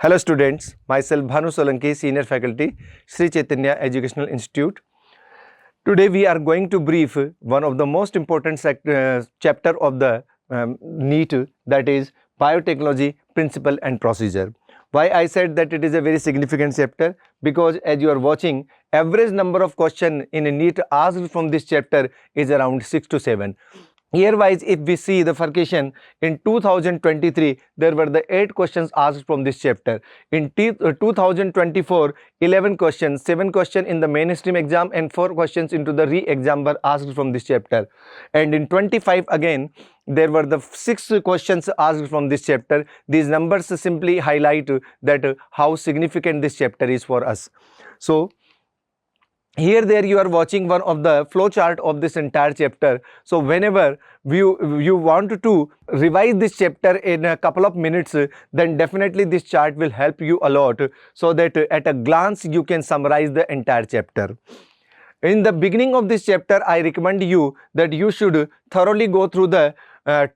Hello students, myself Bhanu Solanki, Senior Faculty, Sri Chaitanya Educational Institute. Today we are going to brief one of the most important chapter of the NEET, that is Biotechnology Principle and Procedure. Why I said that it is a very significant chapter? Because as you are watching, average number of questions in a NEET asked from this chapter is around 6 to 7. Year-wise, if we see the bifurcation, in 2023, there were the 8 questions asked from this chapter. In 2024, 11 questions, 7 questions in the mainstream exam and 4 questions into the re-exam were asked from this chapter. And in 25 again, there were the 6 questions asked from this chapter. These numbers simply highlight that how significant this chapter is for us. So, here there you are watching one of the flow chart of this entire chapter. So whenever you want to revise this chapter in a couple of minutes, then definitely this chart will help you a lot, so that at a glance you can summarize the entire chapter. In the beginning of this chapter, I recommend you that you should thoroughly go through the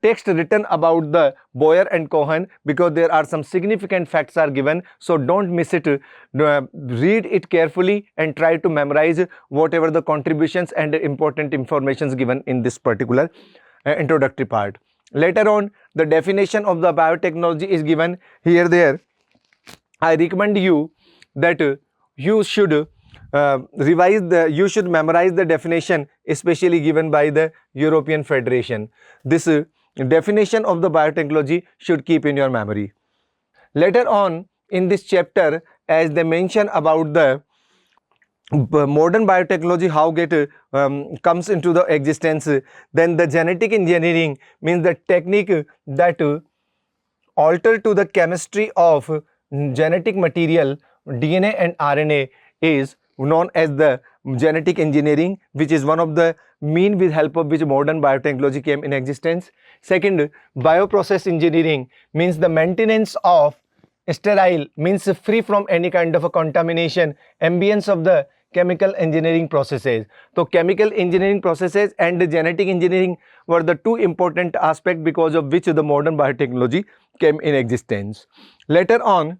text written about the Boyer and Cohen, because there are some significant facts are given, so don't miss it. Read it carefully and try to memorize whatever the contributions and important informations given in this particular introductory part. Later on, the definition of the biotechnology is given here. There I recommend you that you should you should memorize the definition, especially given by the European Federation. This definition of the biotechnology should keep in your memory. Later on in this chapter, as they mention about the modern biotechnology, how it comes into the existence, then the genetic engineering means the technique that alter to the chemistry of genetic material, DNA and RNA, is known as the genetic engineering, which is one of the mean with help of which modern biotechnology came in existence. Second, bioprocess engineering means the maintenance of sterile, means free from any kind of a contamination, ambience of the chemical engineering processes. So chemical engineering processes and the genetic engineering were the two important aspects because of which the modern biotechnology came in existence. Later on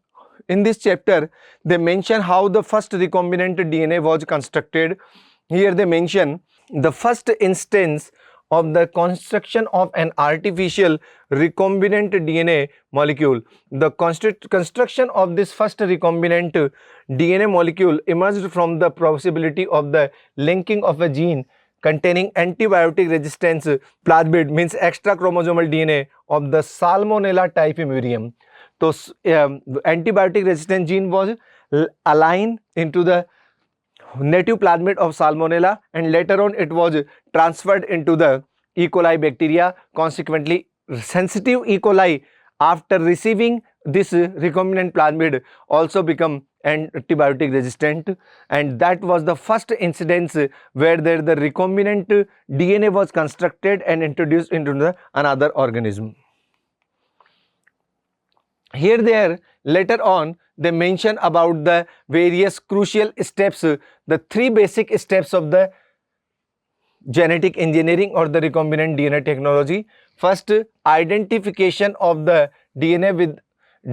in this chapter, they mention how the first recombinant DNA was constructed. Here they mention the first instance of the construction of an artificial recombinant DNA molecule. The construction of this first recombinant DNA molecule emerged from the possibility of the linking of a gene containing antibiotic resistance plasmid, means extra chromosomal DNA of the Salmonella typhimurium. So antibiotic resistant gene was aligned into the native plasmid of Salmonella, and later on it was transferred into the E. coli bacteria. Consequently, sensitive E. coli, after receiving this recombinant plasmid, also become antibiotic resistant, and that was the first incidence where the recombinant DNA was constructed and introduced into another organism. Here there later on they mention about the various crucial steps, the 3 basic steps of the genetic engineering or the recombinant DNA technology. First, identification of the DNA with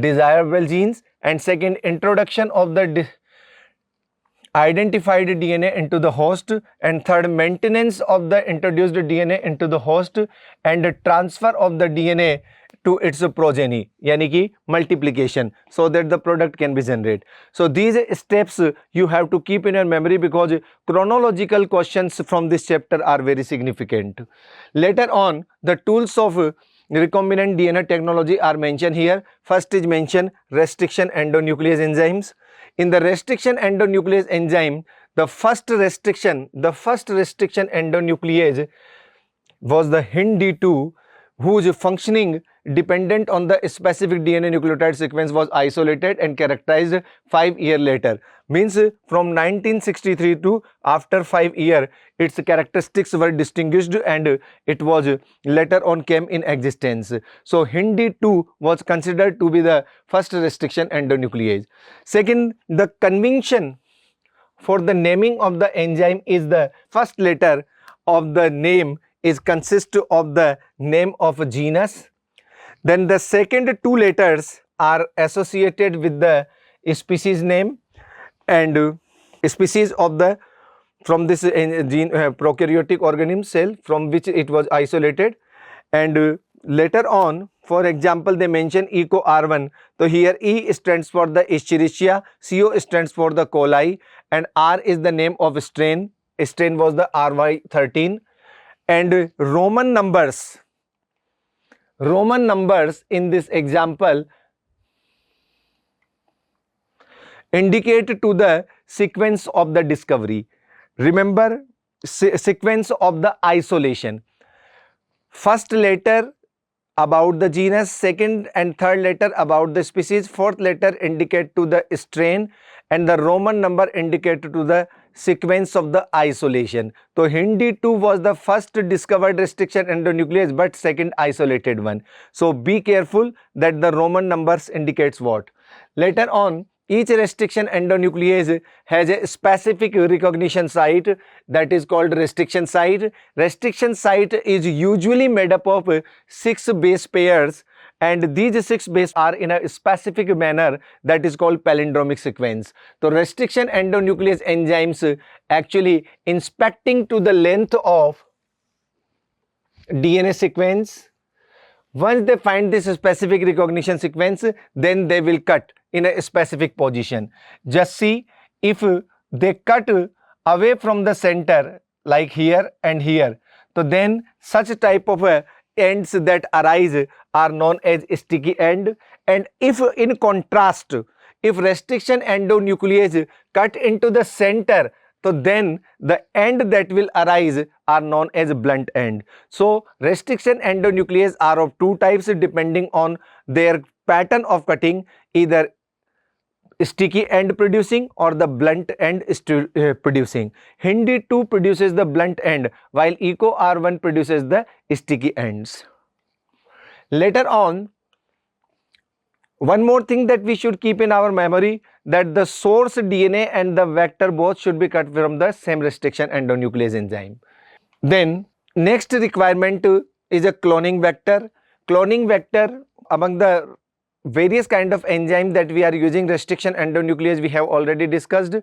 desirable genes, and second, introduction of the identified DNA into the host, and third, maintenance of the introduced DNA into the host and the transfer of the DNA to its progeny, yani ki multiplication, so that the product can be generated. So these steps you have to keep in your memory, because chronological questions from this chapter are very significant. Later on, the tools of recombinant DNA technology are mentioned here. First is mentioned restriction endonuclease enzymes. In the restriction endonuclease enzyme, the first restriction endonuclease was the HindD2, whose functioning dependent on the specific DNA nucleotide sequence was isolated and characterized 5 years later. Means from 1963 to after 5 years, its characteristics were distinguished and it was later on came in existence. So HindD2 was considered to be the first restriction endonuclease. Second, the convention for the naming of the enzyme is the first letter of the name is consist of the name of a genus. Then the second 2 letters are associated with the species name and species of the from this gene prokaryotic organism cell from which it was isolated. And later on, for example, they mention eco R1. So here E stands for the Escherichia, CO stands for the coli, and R is the name of strain. Strain was the RY13. And Roman numbers in this example indicate to the sequence of the discovery. Remember, sequence of the isolation. First letter about the genus, second and third letter about the species, fourth letter indicate to the strain, and the Roman number indicate to the sequence of the isolation. So HindD2 was the first discovered restriction endonuclease but second isolated one. So be careful that the Roman numbers indicates what. Later on, each restriction endonuclease has a specific recognition site that is called restriction site. Restriction site is usually made up of 6 base pairs, and these 6 bases are in a specific manner that is called palindromic sequence. So restriction endonuclease enzymes actually inspecting to the length of DNA sequence. Once they find this specific recognition sequence, then they will cut in a specific position. Just see, if they cut away from the center like here and here, so then such type of ends that arise are known as sticky end. And if in contrast, if restriction endonuclease cut into the center, so then the end that will arise are known as blunt end. So restriction endonuclease are of two types depending on their pattern of cutting, either sticky end producing or the blunt end producing. HindD2 produces the blunt end while Eco R1 produces the sticky ends. Later on, one more thing that we should keep in our memory, that the source DNA and the vector both should be cut from the same restriction endonuclease enzyme. Then next requirement is a cloning vector. Cloning vector, among the various kind of enzymes that we are using restriction endonuclease we have already discussed.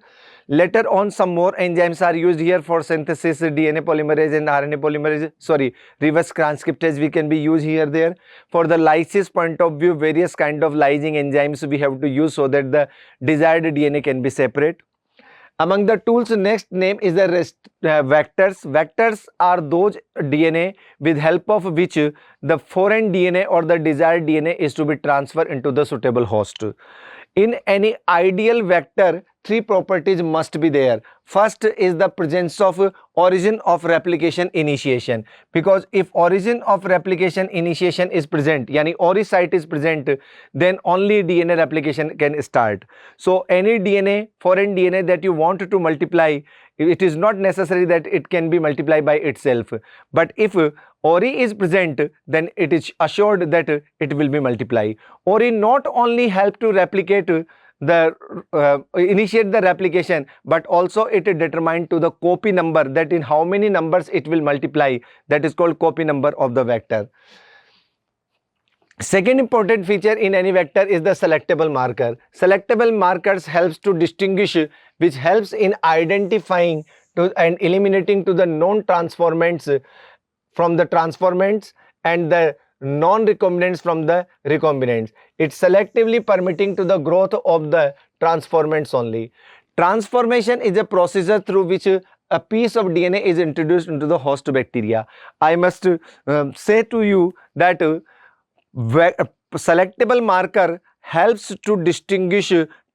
Later on, some more enzymes are used here for synthesis, DNA polymerase and RNA polymerase, reverse transcriptase we can be used here there. For the lysis point of view, various kind of lysing enzymes we have to use so that the desired DNA can be separate. Among the tools, next name is the vectors. Vectors are those DNA with help of which the foreign DNA or the desired DNA is to be transferred into the suitable host. In any ideal vector, 3 properties must be there. First is the presence of origin of replication initiation, because if origin of replication initiation is present, yani ori site is present, then only DNA replication can start. So any DNA, foreign DNA that you want to multiply, it is not necessary that it can be multiplied by itself, but if ori is present, then it is assured that it will be multiplied. Ori not only help to replicate the initiate the replication, but also it determine to the copy number, that in how many numbers it will multiply, that is called copy number of the vector. Second important feature in any vector is the selectable marker. Selectable markers helps to distinguish, which helps in identifying to and eliminating to the known transformants from the transformants and the non-recombinants from the recombinants. It's selectively permitting to the growth of the transformants only. Transformation is a procedure through which a piece of DNA is introduced into the host bacteria. I must say to you that selectable marker helps to distinguish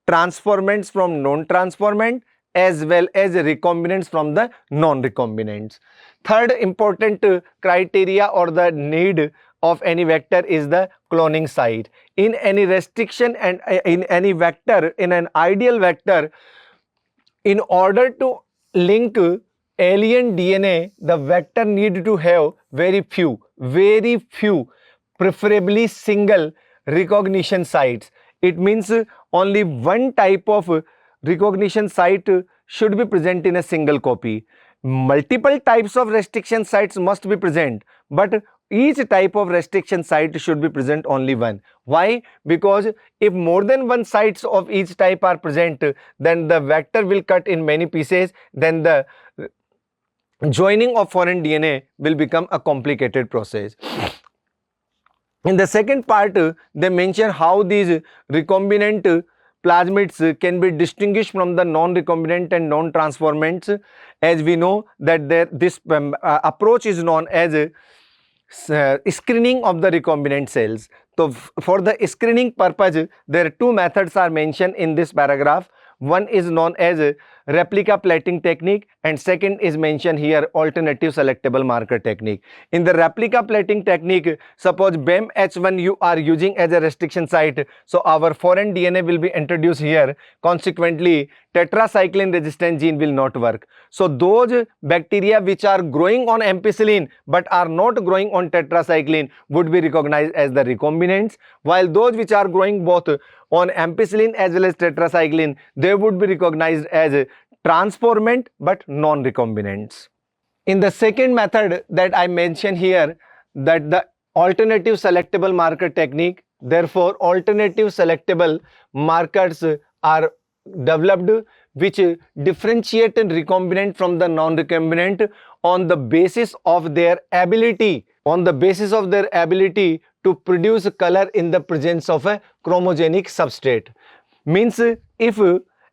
transformants from non-transformant as well as recombinants from the non-recombinants. Third important criteria or the need of any vector is the cloning site. In any restriction and in any vector, in an ideal vector, in order to link alien DNA, the vector need to have very few, preferably single recognition sites. It means only one type of recognition site should be present in a single copy. Multiple types of restriction sites must be present, but each type of restriction site should be present only one. Why? Because if more than one sites of each type are present, then the vector will cut in many pieces, then the joining of foreign DNA will become a complicated process. In the second part, they mention how these recombinant plasmids can be distinguished from the non-recombinant and non-transformants. As we know that this approach is known as screening of the recombinant cells. So for the screening purpose, there are two methods are mentioned in this paragraph. One is known as replica plating technique, and second is mentioned here alternative selectable marker technique. In the replica plating technique, suppose BEM-H1 you are using as a restriction site, so our foreign DNA will be introduced here. Consequently, tetracycline resistant gene will not work. So those bacteria which are growing on ampicillin but are not growing on tetracycline would be recognized as the recombinants, while those which are growing both on ampicillin as well as tetracycline, they would be recognized as transformant but non-recombinants. In the second method that I mentioned here, that the alternative selectable marker technique, therefore alternative selectable markers are developed which differentiate recombinant from the non-recombinant on the basis of their ability to produce color in the presence of a chromogenic substrate. Means if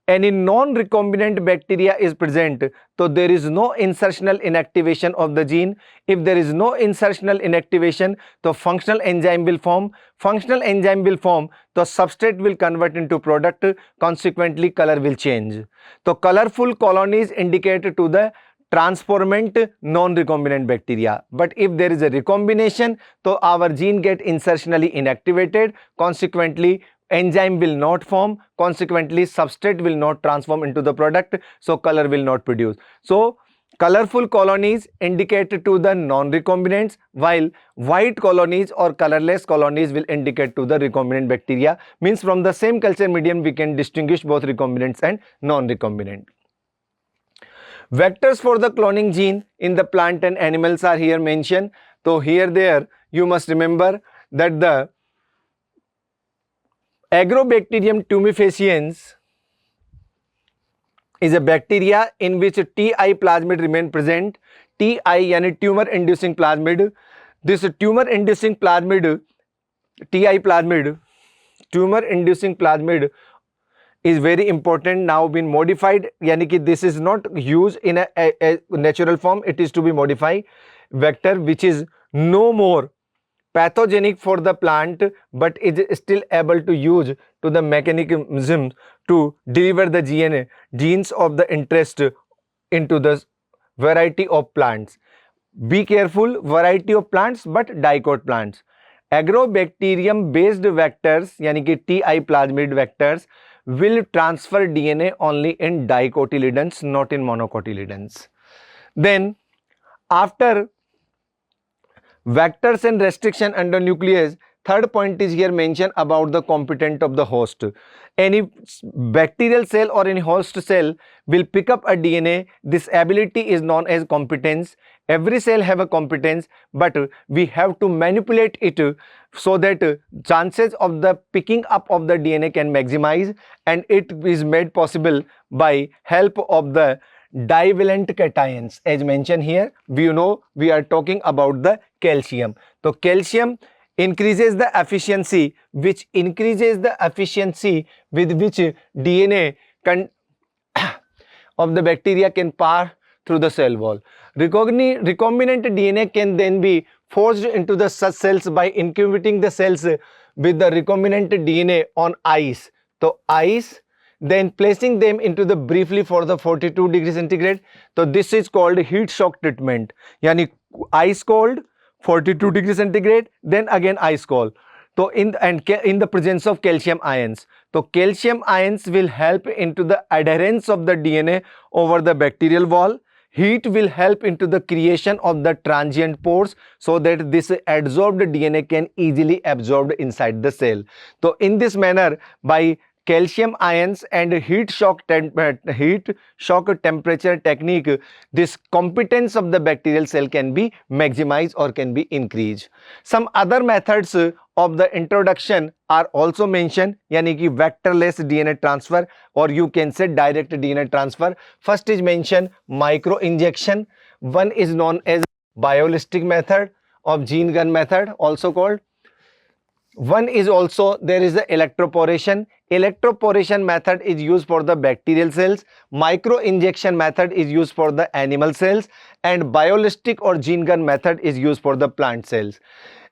any non-recombinant bacteria is present, so there is no insertional inactivation of the gene. If there is no insertional inactivation, the functional enzyme will form. Functional enzyme will form, the substrate will convert into product, consequently color will change. So colorful colonies indicate to the transformant non-recombinant bacteria. But if there is a recombination, so our gene get insertionally inactivated, consequently enzyme will not form, consequently substrate will not transform into the product, so color will not produce. So colorful colonies indicate to the non-recombinants, while white colonies or colorless colonies will indicate to the recombinant bacteria. Means from the same culture medium we can distinguish both recombinants and non-recombinant. Vectors for the cloning gene in the plant and animals are here mentioned. So here there you must remember that the Agrobacterium tumefaciens is a bacteria in which Ti plasmid remain present. Ti yani tumor inducing plasmid. This tumor inducing plasmid, Ti plasmid, tumor inducing plasmid is very important, now been modified, yani ki this is not used in a natural form, it is to be modified vector which is no more pathogenic for the plant but is still able to use to the mechanism to deliver the genes of the interest into the variety of plants. Be careful, variety of plants but dicot plants. Agrobacterium based vectors yani ki Ti plasmid vectors will transfer DNA only in dicotyledons, not in monocotyledons. Then after vectors and restriction under nucleus, third point is here mentioned about the competent of the host. Any bacterial cell or any host cell will pick up a DNA. This ability is known as competence. Every cell have a competence, but we have to manipulate it so that chances of the picking up of the DNA can maximize, and it is made possible by help of the divalent cations. As mentioned here, we are talking about the calcium. So calcium increases the efficiency, which increases the efficiency with which DNA of the bacteria can pass through the cell wall. Recombinant DNA can then be forced into the such cells by incubating the cells with the recombinant DNA on ice. So ice, then placing them into the briefly for the 42 degrees centigrade. So this is called heat shock treatment. Yani ice cold, 42 degrees centigrade, then again ice cold. So in the presence of calcium ions. So calcium ions will help into the adherence of the DNA over the bacterial wall. Heat will help into the creation of the transient pores so that this adsorbed DNA can easily absorbed inside the cell. So in this manner, by calcium ions and heat shock temperature technique, this competence of the bacterial cell can be maximized or can be increased. Some other methods of the introduction are also mentioned, yani ki vectorless DNA transfer, or you can say direct DNA transfer. First is mentioned micro injection. One is known as biolistic method of gene gun method also called. One is also there is the electroporation. Electroporation method is used for the bacterial cells. Micro injection method is used for the animal cells, and biolistic or gene gun method is used for the plant cells.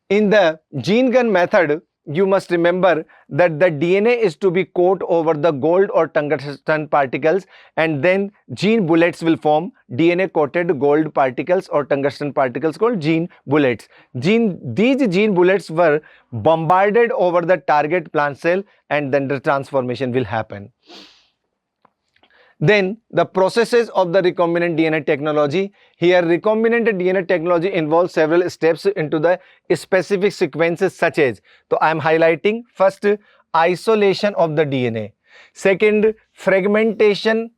In the gene gun method, you must remember that the DNA is to be coated over the gold or tungsten particles, and then gene bullets will form. DNA coated gold particles or tungsten particles called gene bullets. These gene bullets were bombarded over the target plant cell, and then the transformation will happen. Then the processes of the recombinant DNA technology. Here recombinant DNA technology involves several steps into the specific sequences such as, so I am highlighting first isolation of the DNA, second fragmentation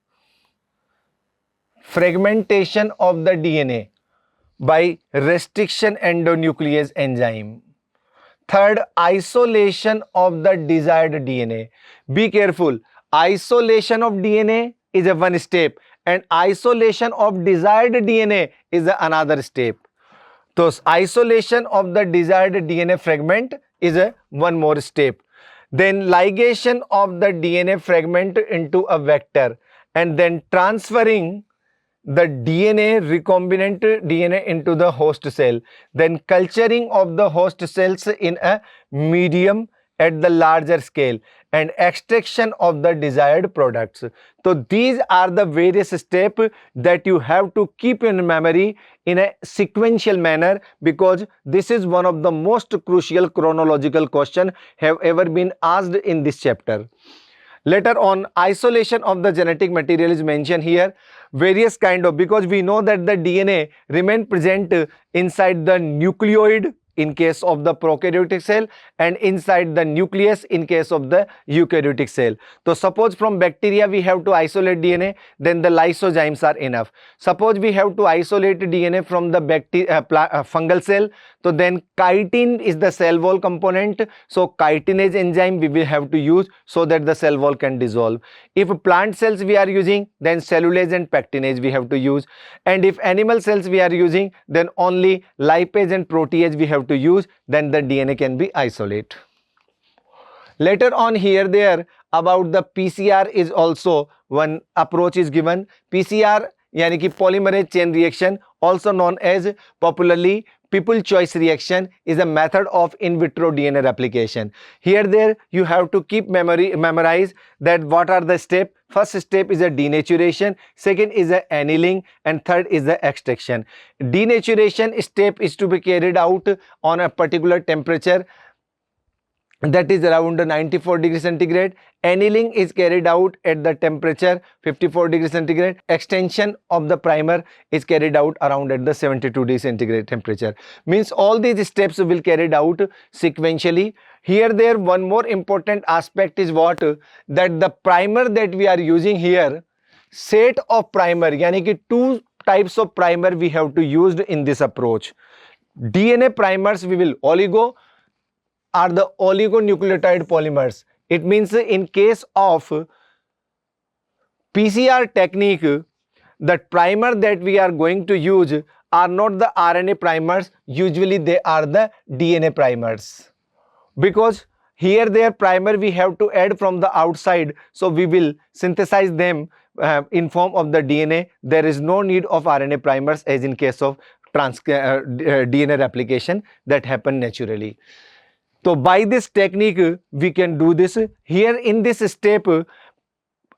of the DNA by restriction endonuclease enzyme, third isolation of the desired DNA. Be careful, isolation of DNA is a one step and isolation of desired DNA is another step. So isolation of the desired DNA fragment is a one more step. Then ligation of the DNA fragment into a vector, and then transferring the DNA, recombinant DNA, into the host cell, then culturing of the host cells in a medium at the larger scale, and extraction of the desired products. So these are the various steps that you have to keep in memory in a sequential manner, because this is one of the most crucial chronological questions have ever been asked in this chapter. Later on, isolation of the genetic material is mentioned here. Various kind of, because we know that the DNA remain present inside the nucleoid in case of the prokaryotic cell and inside the nucleus in case of the eukaryotic cell. So suppose from bacteria we have to isolate DNA, then the lysozymes are enough. Suppose we have to isolate DNA from the fungal cell, so then chitin is the cell wall component, so chitinase enzyme we will have to use so that the cell wall can dissolve. If plant cells we are using, then cellulase and pectinase we have to use, and if animal cells we are using, then only lipase and protease we have to use, then the DNA can be isolated. Later on here there about the PCR is also one approach is given. PCR yani ki polymerase chain reaction, also known as popularly people choice reaction, is a method of in vitro DNA replication. Here there you have to keep memorize that what are the steps. First step is a denaturation, second is a annealing, and third is the extraction. Denaturation step is to be carried out on a particular temperature, that is around 94 degrees centigrade. Annealing is carried out at the temperature 54 degrees centigrade. Extension of the primer is carried out around at the 72 degrees centigrade temperature. Means all these steps will carried out sequentially. Here there one more important aspect is what, that the primer that we are using here, set of primer, yani ki two types of primer we have to use in this approach. DNA primers we will are the oligonucleotide polymers. It means in case of PCR technique, the primer that we are going to use are not the RNA primers, usually they are the DNA primers. Because here their primer we have to add from the outside, so we will synthesize them in form of the DNA. There is no need of RNA primers as in case of DNA replication that happen naturally. So by this technique we can do this. Here in this step,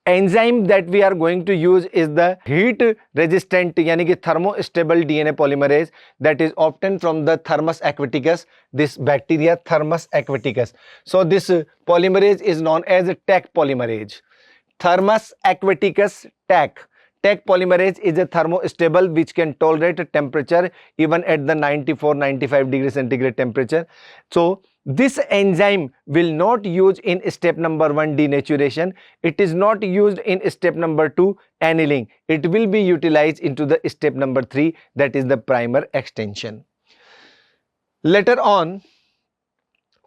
enzyme that we are going to use is the heat resistant yani ki thermostable DNA polymerase that is obtained from the Thermus aquaticus, this bacteria Thermus aquaticus. So this polymerase is known as a Taq polymerase. Thermus aquaticus Taq. Taq polymerase is a thermostable which can tolerate temperature even at the 94-95 degrees centigrade temperature. So This enzyme will not use in step number 1 denaturation. It is not used in step number 2 annealing. It will be utilized into the step number 3, that is the primer extension. Later on,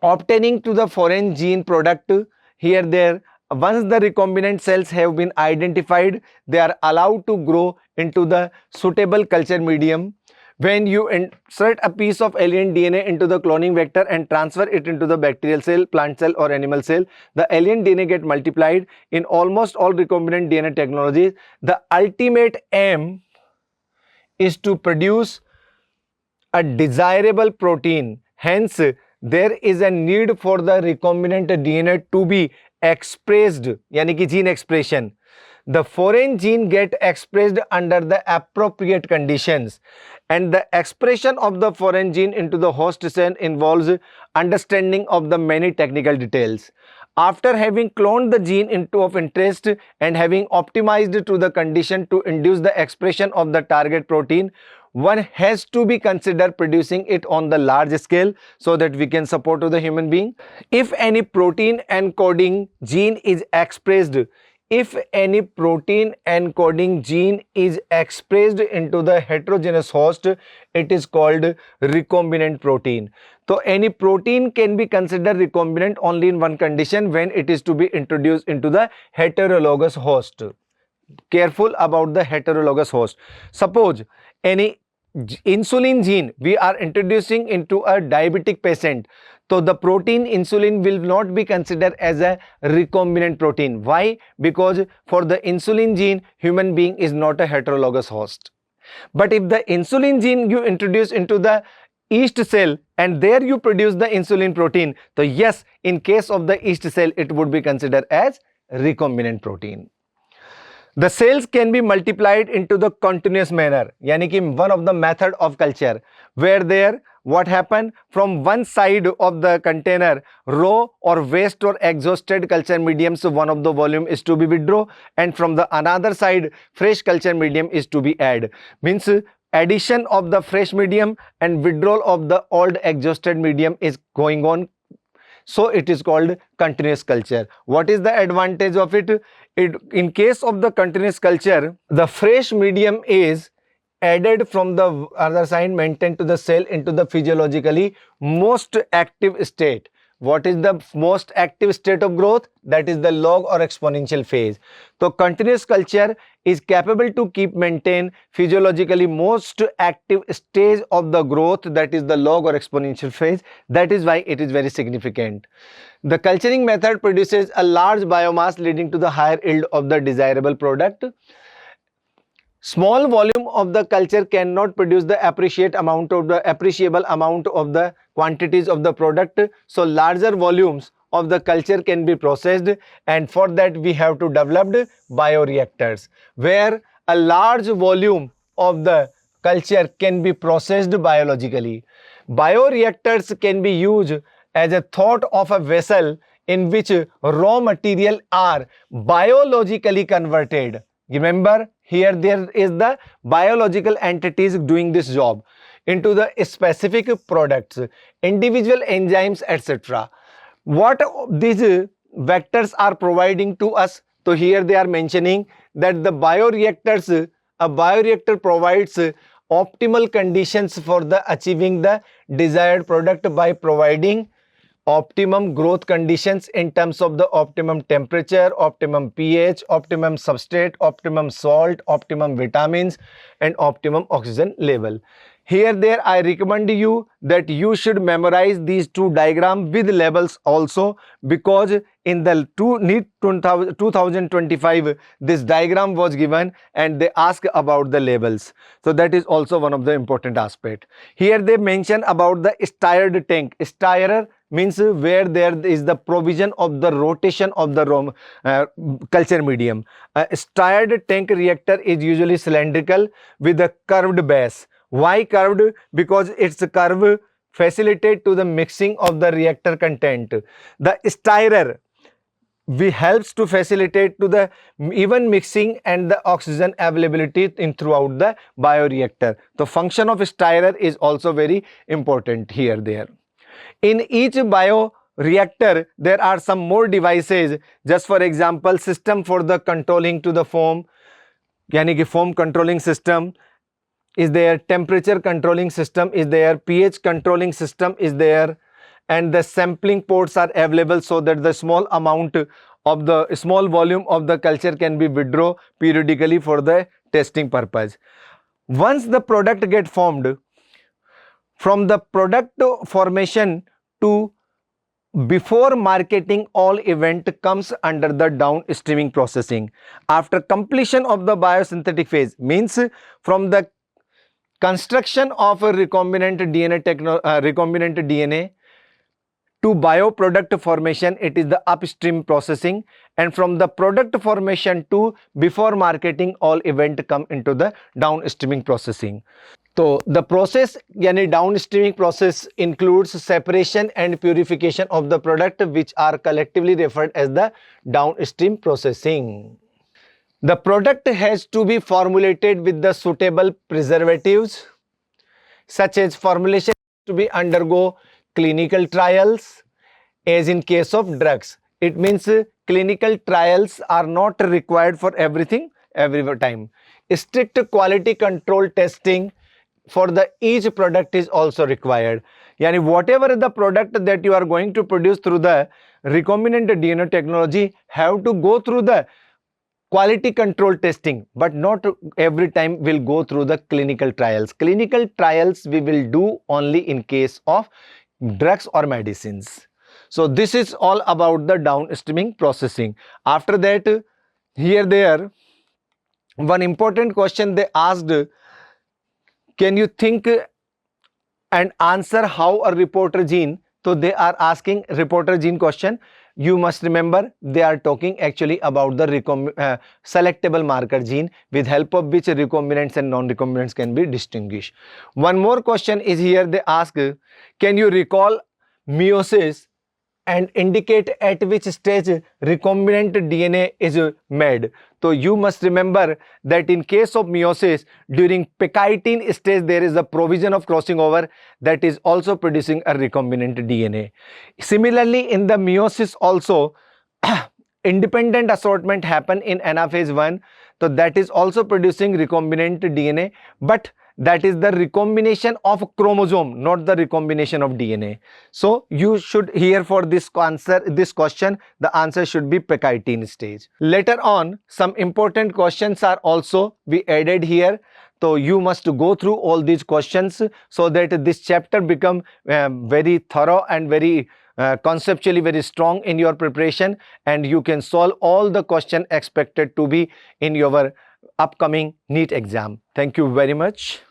obtaining to the foreign gene product, here there, once the recombinant cells have been identified, they are allowed to grow into the suitable culture medium. When you insert a piece of alien DNA into the cloning vector and transfer it into the bacterial cell, plant cell or animal cell, the alien DNA get multiplied. In almost all recombinant DNA technologies, the ultimate aim is to produce a desirable protein. Hence, there is a need for the recombinant DNA to be expressed, yani ki gene expression. The foreign gene get expressed under the appropriate conditions, and the expression of the foreign gene into the host cell involves understanding of the many technical details. After having cloned the gene into of interest and having optimized to the condition to induce the expression of the target protein, one has to be considered producing it on the large scale so that we can support to the human being. If any protein encoding gene is expressed, into the heterogeneous host, it is called recombinant protein. So any protein can be considered recombinant only in one condition, when it is to be introduced into the heterologous host. Careful about the heterologous host. Suppose any insulin gene we are introducing into a diabetic patient, so the protein insulin will not be considered as a recombinant protein. Why? Because for the insulin gene, human being is not a heterologous host. But if the insulin gene you introduce into the yeast cell and there you produce the insulin protein, so yes, in case of the yeast cell, it would be considered as recombinant protein. The cells can be multiplied into the continuous manner, yani ki one of the method of culture, where there what happened from one side of the container, raw or waste or exhausted culture medium, so one of the volume is to be withdraw, and from the another side fresh culture medium is to be add. Means addition of the fresh medium and withdrawal of the old exhausted medium is going on. So it is called continuous culture. What is the advantage of it? In case of the continuous culture, the fresh medium is added from the other side, maintained to the cell into the physiologically most active state. What is the most active state of growth? That is the log or exponential phase. So continuous culture is capable to maintain physiologically most active stage of the growth, that is the log or exponential phase. That is why it is very significant. The culturing method produces a large biomass leading to the higher yield of the desirable product. Small volume of the culture cannot produce the appreciable amount of the quantities of the product. So larger volumes of the culture can be processed, and for that we have to develop bioreactors, where a large volume of the culture can be processed biologically. Bioreactors can be used as a thought of a vessel in which raw material are biologically converted. Remember, here there is the biological entities doing this job into the specific products, individual enzymes, etc. What these vectors are providing to us? So here they are mentioning that the bioreactors, a bioreactor provides optimal conditions for the achieving the desired product by providing optimum growth conditions in terms of the optimum temperature, optimum pH, optimum substrate, optimum salt, optimum vitamins, and optimum oxygen level. Here there I recommend you that you should memorize these two diagrams with labels also, because in the NEET 2025 this diagram was given and they ask about the labels. So that is also one of the important aspect. Here they mention about the stirred tank. Stirrer means where there is the provision of the rotation of the culture medium. A stirred tank reactor is usually cylindrical with a curved base. Why curved? Because its curve facilitates to the mixing of the reactor content. The stirrer helps to facilitate to the even mixing and the oxygen availability in throughout the bioreactor. The function of stirrer is also very important here there. In each bioreactor, there are some more devices. Just for example, system for the controlling to the foam, यानी कि foam controlling system is there, temperature controlling system is there, pH controlling system is there, and the sampling ports are available so that the small amount of the small volume of the culture can be withdrawn periodically for the testing purpose. Once the product get formed, from the product formation to before marketing, all event comes under the downstreaming processing. After completion of the biosynthetic phase, means from the construction of a recombinant DNA to bioproduct formation, it is the upstream processing, and from the product formation to before marketing, all event come into the downstreaming processing. So the process यानी downstreaming process includes separation and purification of the product, which are collectively referred as the downstream processing. The product has to be formulated with the suitable preservatives, such as formulation to be undergo clinical trials, as in case of drugs. It means clinical trials are not required for everything every time. Strict quality control testing for the each product is also required. Yani whatever the product that you are going to produce through the recombinant DNA technology have to go through the quality control testing, but not every time will go through the clinical trials. Clinical trials we will do only in case of drugs or medicines. So this is all about the downstreaming processing. After that, here there one important question they asked, can you think and answer how a reporter gene? So they are asking reporter gene question. You must remember they are talking actually about the selectable marker gene, with help of which recombinants and non-recombinants can be distinguished. One more question is here, they ask, can you recall meiosis and indicate at which stage recombinant DNA is made? So you must remember that in case of meiosis, during pectine stage, there is a provision of crossing over that is also producing a recombinant DNA. Similarly, in the meiosis also, independent assortment happen in anaphase 1. So that is also producing recombinant DNA, but that is the recombination of chromosome, not the recombination of DNA. So you should hear for this answer, this question, the answer should be pectine stage. Later on, some important questions are also be added here. So you must go through all these questions so that this chapter become very thorough and very conceptually very strong in your preparation, and you can solve all the questions expected to be in your upcoming NEET exam. Thank you very much.